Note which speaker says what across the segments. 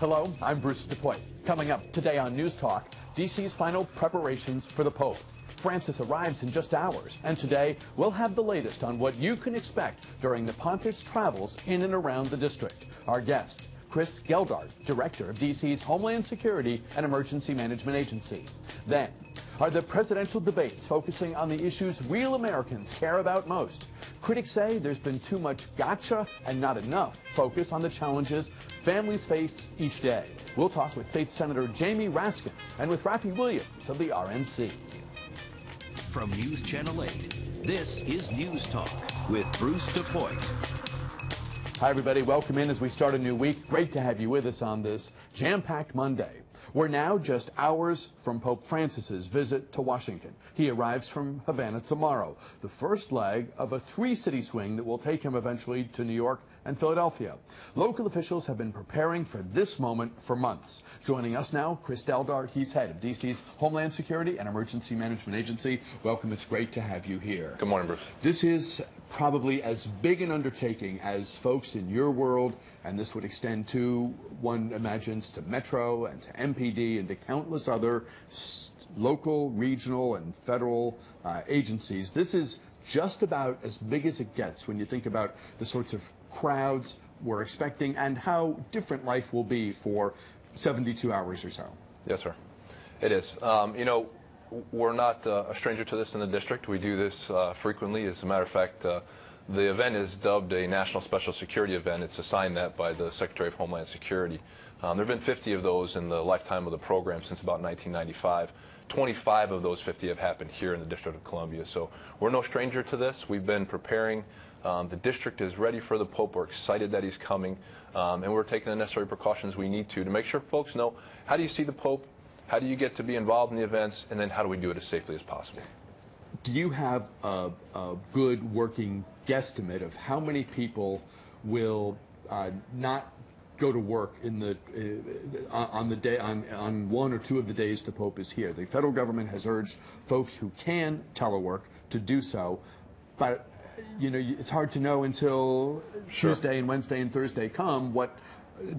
Speaker 1: Hello, I'm Bruce DePoy. Coming up today on News Talk, D.C.'s final preparations for the Pope. Francis arrives in just hours, and today we'll have the latest on what you can expect during the Pontiff's travels in and around the district. Our guest, Chris Geldart, Director of D.C.'s Homeland Security and Emergency Management Agency. Then, are the presidential debates focusing on the issues real Americans care about most? Critics say there's been too much gotcha and not enough focus on the challenges families face each day. We'll talk with State Senator Jamie Raskin and with Rafi Williams of the RNC.
Speaker 2: From News Channel 8, this is News Talk with Bruce DePoy.
Speaker 1: Hi, everybody. Welcome in as we start a new week. Great to have you with us on this jam-packed Monday. We're now just hours from Pope Francis's visit to Washington. He arrives from Havana tomorrow, the first leg of a three-city swing that will take him eventually to New York and Philadelphia. Local officials have been preparing for this moment for months. Joining us now, Chris Geldart. He's head of D.C.'s Homeland Security and Emergency Management Agency. Welcome. It's great to have you here.
Speaker 3: Good morning, Bruce.
Speaker 1: This is probably as big an undertaking as folks in your world, and this would extend to, one imagines, to Metro and to MPD and to countless other local, regional, and federal agencies. This is just about as big as it gets when you think about the sorts of crowds we're expecting and how different life will be for 72 hours or so.
Speaker 3: Yes, sir. It is. We're not a stranger to this in the district. We do this frequently. As a matter of fact, the event is dubbed a National Special Security event. It's assigned that by the Secretary of Homeland Security. There have been 50 of those in the lifetime of the program since about 1995. 25 of those 50 have happened here in the District of Columbia. So we're no stranger to this. We've been preparing. The district is ready for the Pope. We're excited that he's coming. And we're taking the necessary precautions we need to make sure folks know, how do you see the Pope? How do you get to be involved in the events? And then how do we do it as safely as possible?
Speaker 1: Do you have a good working guesstimate of how many people will not go to work in the on one or two of the days the Pope is here? The federal government has urged folks who can telework to do so, but it's hard to know until Tuesday and Wednesday and Thursday come what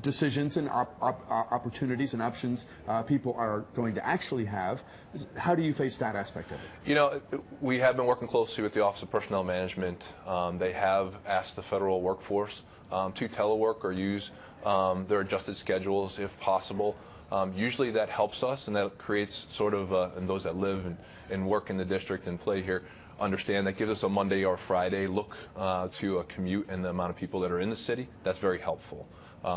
Speaker 1: decisions and opportunities and options people are going to actually have. How do you face that aspect of it?
Speaker 3: We have been working closely with the Office of Personnel Management. They have asked the federal workforce to telework or use their adjusted schedules if possible. Usually that helps us, and that creates sort of, and those that live and work in the district and play here understand that gives us a Monday or Friday look to a commute and the amount of people that are in the city. That's very helpful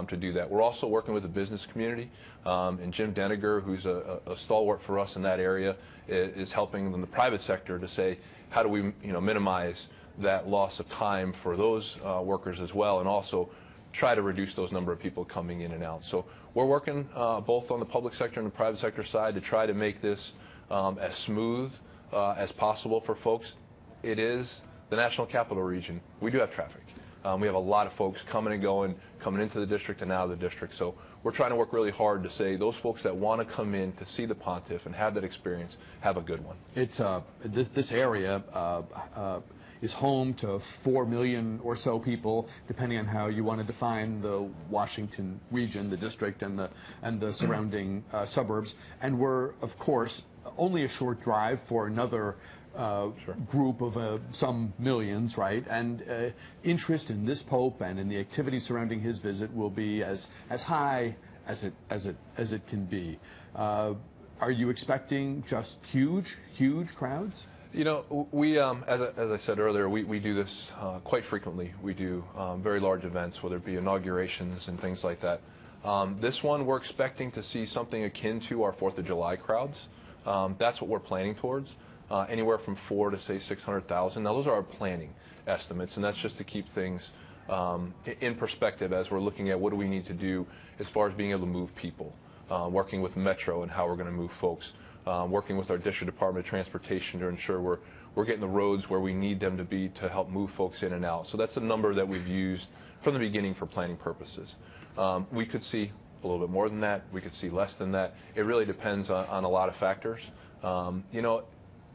Speaker 3: to do that. We're also working with the business community, and Jim Deniger, who's a stalwart for us in that area, is helping in the private sector to say, how do we minimize that loss of time for those workers as well, and also try to reduce those number of people coming in and out. So we're working both on the public sector and the private sector side to try to make this as smooth as possible for folks. It is the National Capital Region. We do have traffic. We have a lot of folks coming and going, coming into the district and out of the district. So we're trying to work really hard to say those folks that want to come in to see the Pontiff and have that experience, have a good one.
Speaker 1: It's this area is home to 4 million or so people, depending on how you want to define the Washington region, the district, and the surrounding suburbs. And we're, of course, only a short drive for another group of some millions, right? And interest in this Pope and in the activities surrounding his visit will be as high as it can be. Are you expecting just huge crowds?
Speaker 3: We, as I said earlier, we do this quite frequently. We do very large events, whether it be inaugurations and things like that. This one, we're expecting to see something akin to our 4th of July crowds. That's what we're planning towards, anywhere from 4 to, say, 600,000. Now, those are our planning estimates, and that's just to keep things in perspective as we're looking at what do we need to do as far as being able to move people, working with Metro and how we're going to move folks. Working with our District Department of Transportation to ensure we're getting the roads where we need them to be to help move folks in and out. So that's a number that we've used from the beginning for planning purposes. We could see a little bit more than that. We could see less than that. It really depends on a lot of factors.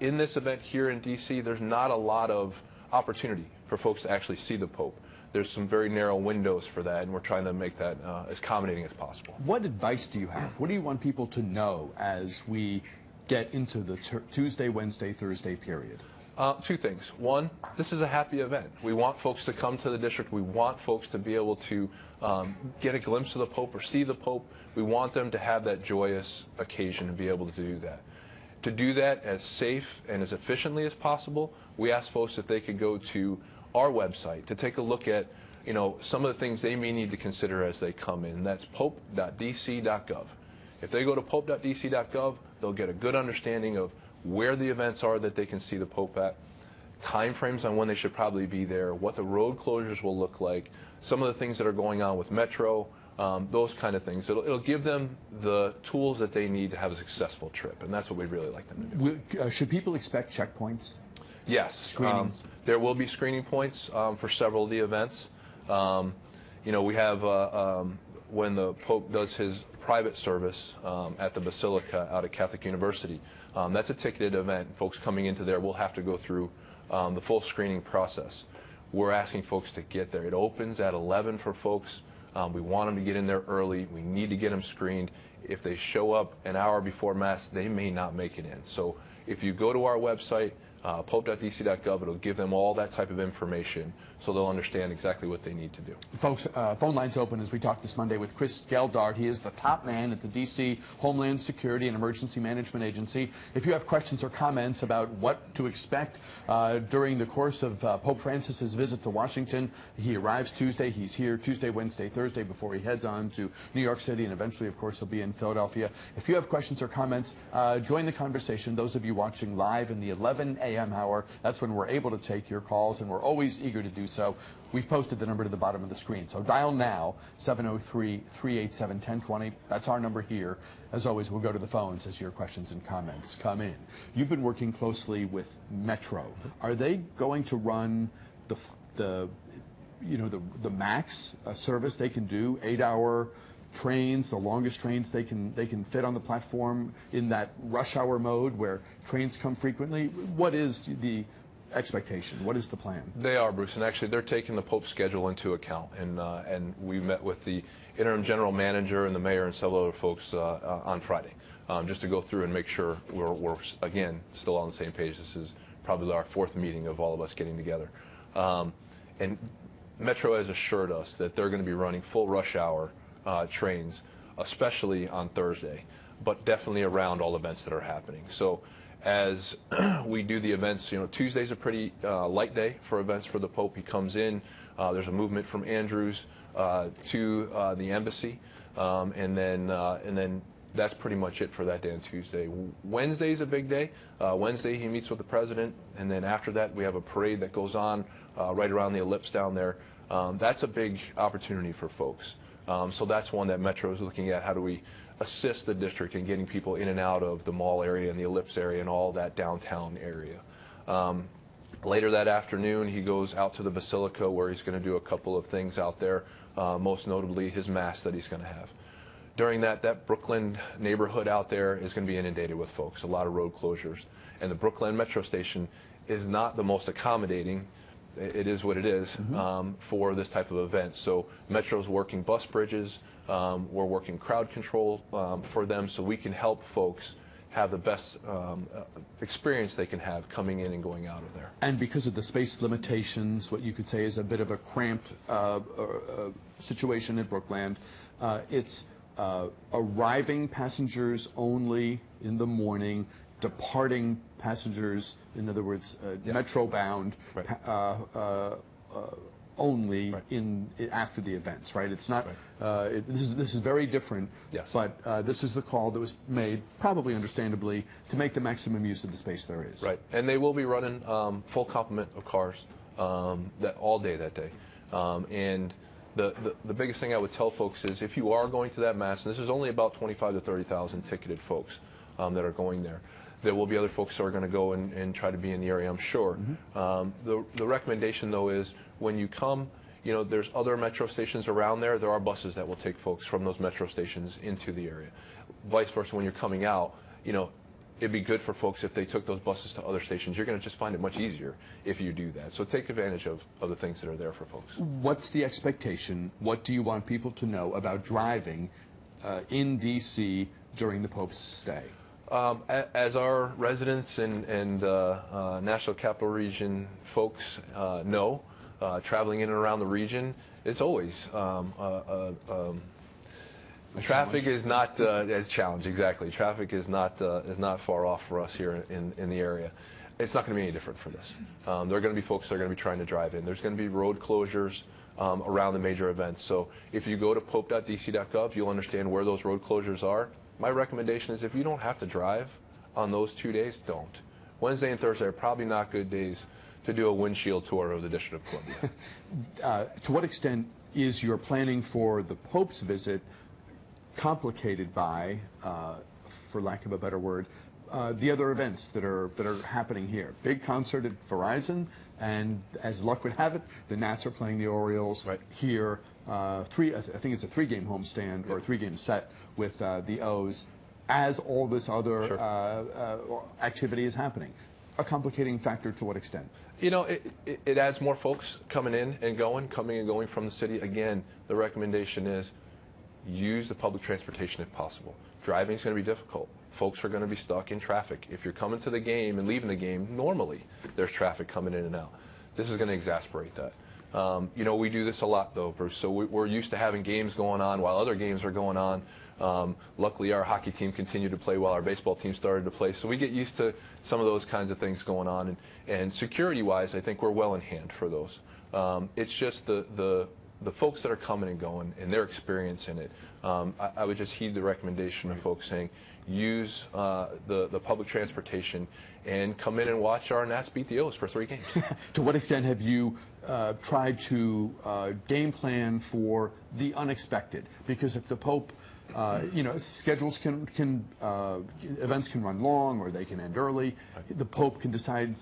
Speaker 3: In this event here in D.C., there's not a lot of opportunity for folks to actually see the Pope. there's some very narrow windows for that, and we're trying to make that as accommodating as possible.
Speaker 1: What advice do you have? What do you want people to know as we get into the Tuesday, Wednesday, Thursday period?
Speaker 3: Two things. One, this is a happy event. We want folks to come to the district. We want folks to be able to get a glimpse of the Pope or see the Pope. We want them to have that joyous occasion to be able to do that. To do that as safe and as efficiently as possible, we ask folks if they could go to our website to take a look at, some of the things they may need to consider as they come in. That's pope.dc.gov. If they go to pope.dc.gov, they'll get a good understanding of where the events are that they can see the Pope at, time frames on when they should probably be there, what the road closures will look like, some of the things that are going on with Metro, those kind of things. It'll give them the tools that they need to have a successful trip, and that's what we'd really like them to do.
Speaker 1: Should people expect checkpoints?
Speaker 3: Yes.
Speaker 1: Screenings?
Speaker 3: There will be screening points for several of the events. We have, when the Pope does his private service at the Basilica out at Catholic University, that's a ticketed event. Folks coming into there will have to go through the full screening process. We're asking folks to get there. It opens at 11 for folks. We want them to get in there early. We need to get them screened. If they show up an hour before Mass, they may not make it in. So if you go to our website, pope.dc.gov, it'll give them all that type of information so they'll understand exactly what they need to do.
Speaker 1: Folks, phone lines open as we talk this Monday with Chris Geldart. He is the top man at the D.C. Homeland Security and Emergency Management Agency. If you have questions or comments about what to expect during the course of Pope Francis's visit to Washington, he arrives Tuesday. He's here Tuesday, Wednesday, Thursday before he heads on to New York City, and eventually, of course, he'll be in Philadelphia. If you have questions or comments, join the conversation. Those of you watching live in the 11 a.m. hour, that's when we're able to take your calls, and we're always eager to do so. We've posted the number to the bottom of the screen. So dial now, 703-387-1020. That's our number here. As always, we'll go to the phones as your questions and comments come in. You've been working closely with Metro. Are they going to run the max service they can do, 8-hour trains, the longest trains they can fit on the platform in that rush hour mode where trains come frequently? What is the expectation? What is the plan?
Speaker 3: They are, Bruce, and actually they're taking the Pope's schedule into account, and we met with the interim general manager and the mayor and several other folks on Friday, just to go through and make sure we're again still on the same page. This is probably our fourth meeting of all of us getting together, and Metro has assured us that they're going to be running full rush hour trains, especially on Thursday, but definitely around all events that are happening. So as we do the events, Tuesday's a pretty light day for events for the Pope. He comes in, there's a movement from Andrews to the embassy, and then that's pretty much it for that day on Tuesday. Wednesday's a big day. Wednesday he meets with the president, and then after that we have a parade that goes on right around the ellipse down there. That's a big opportunity for folks. So that's one that Metro is looking at. How do we assist the district in getting people in and out of the mall area and the ellipse area and all that downtown area? Later that afternoon, he goes out to the Basilica where he's going to do a couple of things out there, most notably his Mass that he's going to have. During that Brooklyn neighborhood out there is going to be inundated with folks, a lot of road closures. And the Brooklyn Metro station is not the most accommodating. It is what it is for this type of event. So Metro's working bus bridges. We're working crowd control for them so we can help folks have the best experience they can have coming in and going out of there. And
Speaker 1: because of the space limitations, what you could say is a bit of a cramped situation at Brookland, it's arriving passengers only in the morning, departing passengers, in other words, Metro-bound, only after the events, right? It's not. This is very different. Yes. But this is the call that was made, probably understandably, to make the maximum use of the space there is. Right. And they will be running full complement of cars all day that day. And the biggest thing I would tell folks is if you are going to that Mass, and this is only about 25,000 to 30,000 ticketed folks that are going there. There will be other folks who are going to go and try to be in the area, I'm sure. The recommendation, though, is when you come, there's other Metro stations around there. There are buses that will take folks from those Metro stations into the area. Vice versa, when you're coming out,
Speaker 3: it'd be good for folks if they took those buses to other stations. You're going to just find it much easier if you do that. So take advantage of the things that are there for folks.
Speaker 1: What's the expectation? What do you want people to know about driving in D.C. during the Pope's stay?
Speaker 3: As our residents and National Capital Region folks know, traveling in and around the region, it's always traffic is not as challenging. Exactly, traffic is not far off for us here in the area. It's not going to be any different for this. There are going to be folks that are going to be trying to drive in. There's going to be road closures around the major events. So if you go to pope.dc.gov, you'll understand where those road closures are. My recommendation is if you don't have to drive on those 2 days, don't. Wednesday and Thursday are probably not good days to do a windshield tour of the District of Columbia.
Speaker 1: To what extent is your planning for the Pope's visit complicated by, for lack of a better word, the other events that are happening here? Big concert at Verizon, and as luck would have it, the Nats are playing the Orioles here. I think it's a 3-game homestand or a 3-game set with the O's. As all this other activity is happening, a complicating factor to what extent?
Speaker 3: You know, it adds more folks coming in and going, from the city. Again, the recommendation is use the public transportation if possible. Driving is going to be difficult. Folks are going to be stuck in traffic. If you're coming to the game and leaving the game, normally there's traffic coming in and out. This is going to exasperate that. You know, we do this a lot, though, Bruce. So we're used to having games going on while other games are going on. Luckily, our hockey team continued to play while our baseball team started to play. So we get used to some of those kinds of things going on. And security-wise, I think we're well in hand for those. It's just the folks that are coming and going and their experience in it. I would just heed the recommendation of folks saying use the public transportation and come in and watch our Nats beat the O's for 3 games.
Speaker 1: To what extent have you tried to game plan for the unexpected? Because if the Pope, you know, schedules events can run long or they can end early. The Pope can decide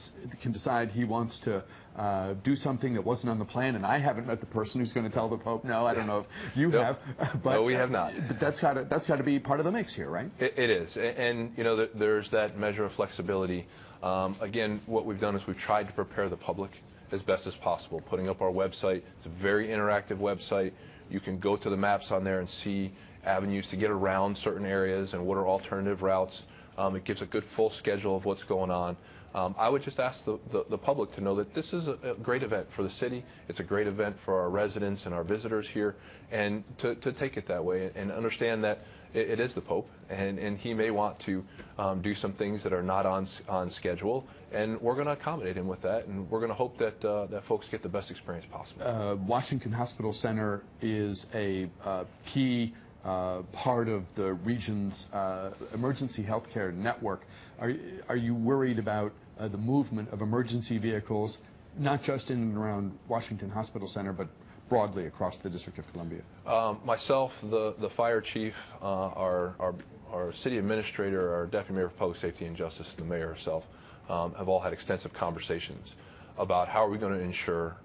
Speaker 1: he wants to do something that wasn't on the plan, and I haven't met the person who's going to tell the Pope no. I don't know if you have, but
Speaker 3: no, we have not.
Speaker 1: But that's got to be part of the mix here, right?
Speaker 3: It is, and you know, there's that measure of flexibility. Again, what we've done is we've tried to prepare the public as best as possible, putting up our website. It's a very interactive website. You can go to the maps on there and see avenues to get around certain areas and what are alternative routes. It gives a good full schedule of what's going on. I would just ask the public to know that this is a great event for the city. It's a great event for our residents and our visitors here, and to take it that way and understand that it is the Pope, and he may want to do some things that are not on schedule, and we're going to accommodate him with that, and we're going to hope that that folks get the best experience possible.
Speaker 1: Washington Hospital Center is a key part of the region's emergency healthcare network. Are you worried about the movement of emergency vehicles, not just in and around Washington Hospital Center, but broadly across the District of Columbia?
Speaker 3: Myself, the fire chief, our city administrator, our deputy mayor for public safety and justice, and the mayor herself have all had extensive conversations about how are we going to ensure,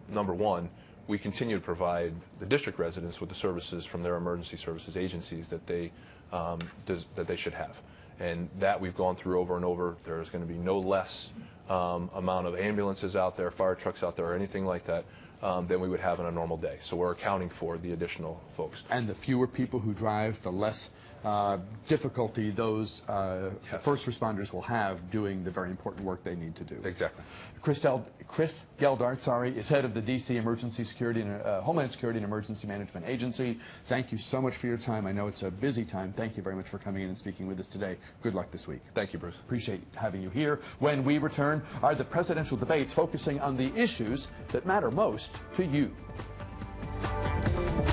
Speaker 3: number one, we continue to provide the district residents with the services from their emergency services agencies that they should have. And that we've gone through over and over. There's going to be no less amount of ambulances out there, fire trucks out there, or anything like that than we would have on a normal day. So we're accounting for the additional folks.
Speaker 1: And the fewer people who drive, the less difficulty those first responders will have doing the very important work they need to do.
Speaker 3: Exactly.
Speaker 1: Chris Geldart, is head of the D.C. Emergency Security and Homeland Security and Emergency Management Agency. Thank you so much for your time. I know it's a busy time. Thank you very much for coming in and speaking with us today. Good luck this week.
Speaker 3: Thank you, Bruce.
Speaker 1: Appreciate having you here. When we return, are the presidential debates focusing on the issues that matter most to you.